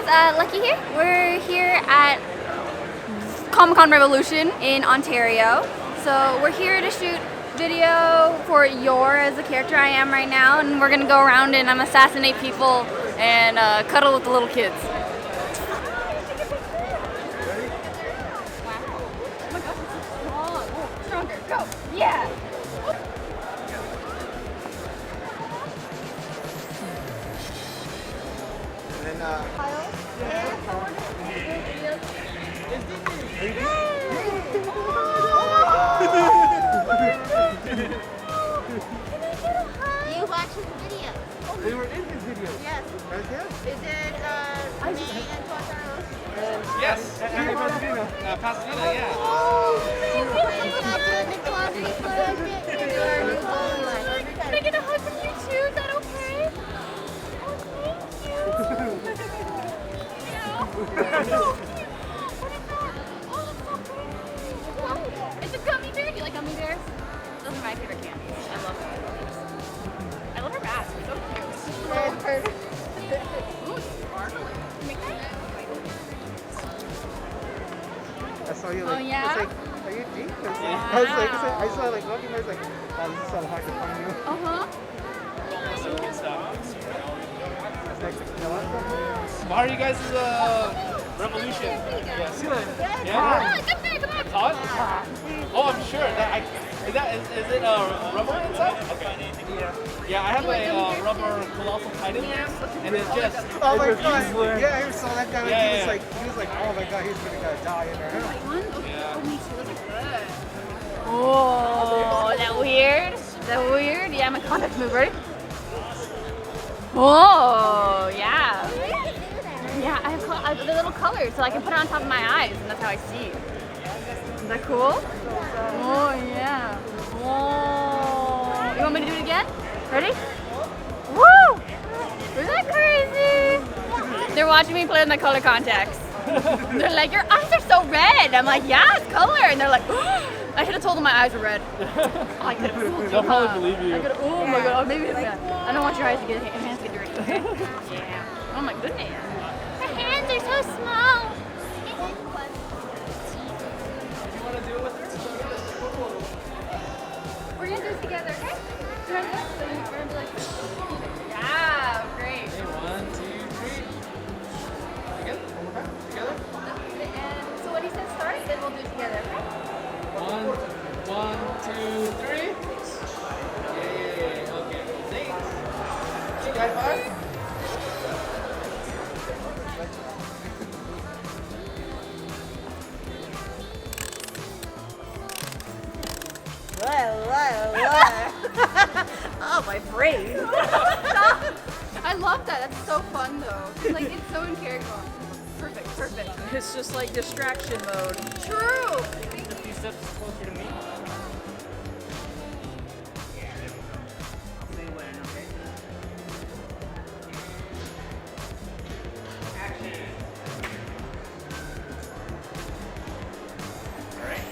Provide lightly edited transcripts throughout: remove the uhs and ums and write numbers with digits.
Lucky here. We're here at Comic-Con Revolution in Ontario. So we're here to shoot video for Yor as the character I am right now, and we're gonna go around and assassinate people and cuddle with the little kids. Wow. Oh my gosh, it's so strong. Oh, stronger. Go. Yeah. And Kyle? Yeah. You watched his video. they were in his video. Yes. Right there? Is it me and Tuataros? Yes. And Pasadena. Pasadena, yeah. You're not doing the closet clothes yet. You're new phone line. Can I get a hug from you too? Is that okay? Oh, thank you. It's a gummy bear. Do you like gummy bears? Those are my favorite candies. I love them. I love her mask. It's so cute. That's perfect. Ooh, it's sparkling. Make that. I saw you Oh, like, yeah? it's like, are you deep? I saw like looking, I was like, oh, this is so hard to find you. Uh-huh. It's next to Camilla. How are you guys' revolution? Yeah, see that? Yeah? Come on, come here, come on. Hot? Oh, I'm sure. Is it rubber inside? Okay. Yeah, I have a rubber colossal titan, and it's just. Oh my god! Yeah, I saw that guy. Yeah, he was yeah. like, oh my god, he's gonna die in there. One? Okay. Yeah. Oh, me too. Those are good. Oh, that weird? That weird? Yeah, my contact move, ready? Oh, yeah. Yeah, I have the little colors, so I can put it on top of my eyes, and that's how I see. Is that cool? Oh, yeah. Whoa. You want me to do it again? Ready? Woo! Isn't that crazy? They're watching me play with my color contacts. They're like, your eyes are so red. I'm like, yeah, it's color. And they're like, I should have told them my eyes were red. Oh, I could have. They'll probably believe you. Oh my god, maybe it's bad. I don't want your eyes to get hands get dirty, okay? Yeah. Oh my goodness. Her hands are so small. We're gonna do this together, okay? We're gonna be like, yeah, great. Okay, 1, 2, 3. Again? One more time. Together. And so when he says start, then we'll do it together, okay? 1, 2, 3. Yeah. Okay. Thanks. See you guys. Bye. Oh, my brain. I love that. That's so fun though. Like it's so in character. Perfect, perfect. It's just like distraction mode. True. A few steps closer to me. I'll say when, okay? Action. Alright.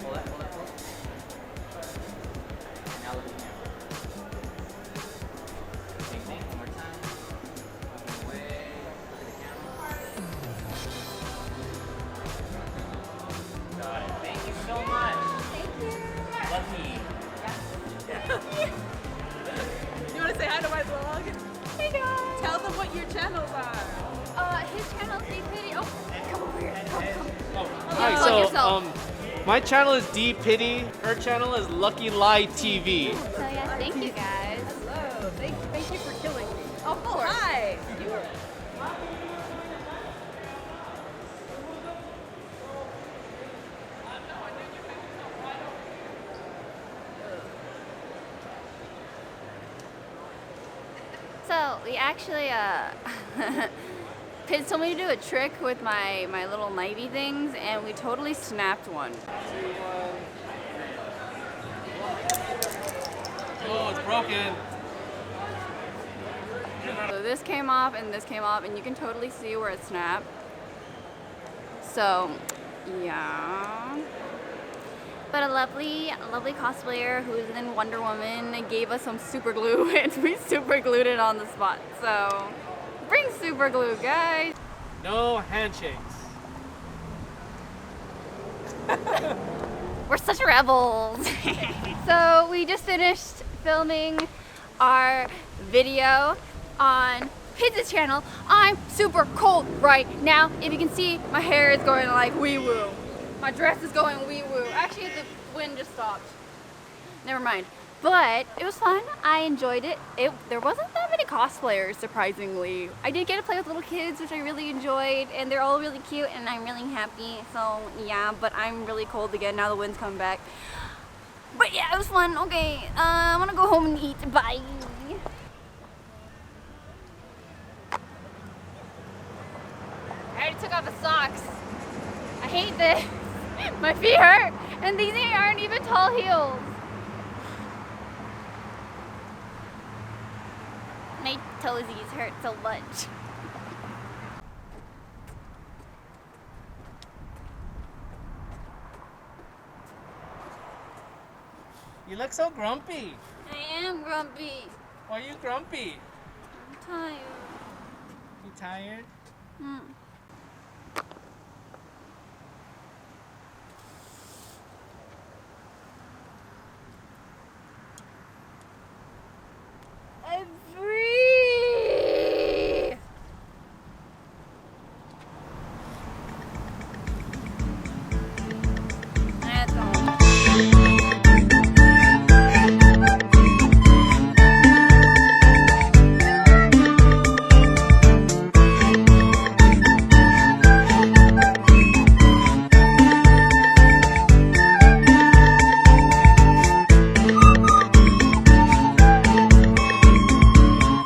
Hold that. Now look at the camera. Same thing, one more time. Looking away, look at the camera. Got it. Thank you so much. Thank you. Lucky. You want to say hi to my vlog? Hey guys. Tell them what your channels are. His channel's D-Piddy. Oh, come over here. Come. Alright, Plug yourself. my channel is D-Piddy. Her channel is Lucky Lie TV. So yeah, thank you guys. Hello. Thank you for killing me. Of course. Hi. So we actually Pids told me to do a trick with my little knifey things, and we totally snapped one. Oh, it's broken. So this came off and this came off, and you can totally see where it snapped. So, yeah. But a lovely cosplayer who is in Wonder Woman gave us some super glue and we super glued it on the spot. So bring super glue, guys. No handshakes. We're such rebels. So we just finished filming our video on Pizza's channel. I'm super cold right now. If you can see, my hair is going like wee woo. My dress is going wee woo. Actually, the wind just stopped. Never mind. But it was fun. I enjoyed it. There wasn't that many cosplayers, surprisingly. I did get to play with little kids, which I really enjoyed, and they're all really cute, and I'm really happy. So yeah, but I'm really cold again now. The wind's coming back. But yeah, it was fun. Okay, I'm gonna go home and eat. Bye. I already took off the socks. I hate this. My feet hurt, and these aren't even tall heels. My toesies hurt so much. You look so grumpy. I am grumpy. Why are you grumpy? I'm tired. You tired? Mm.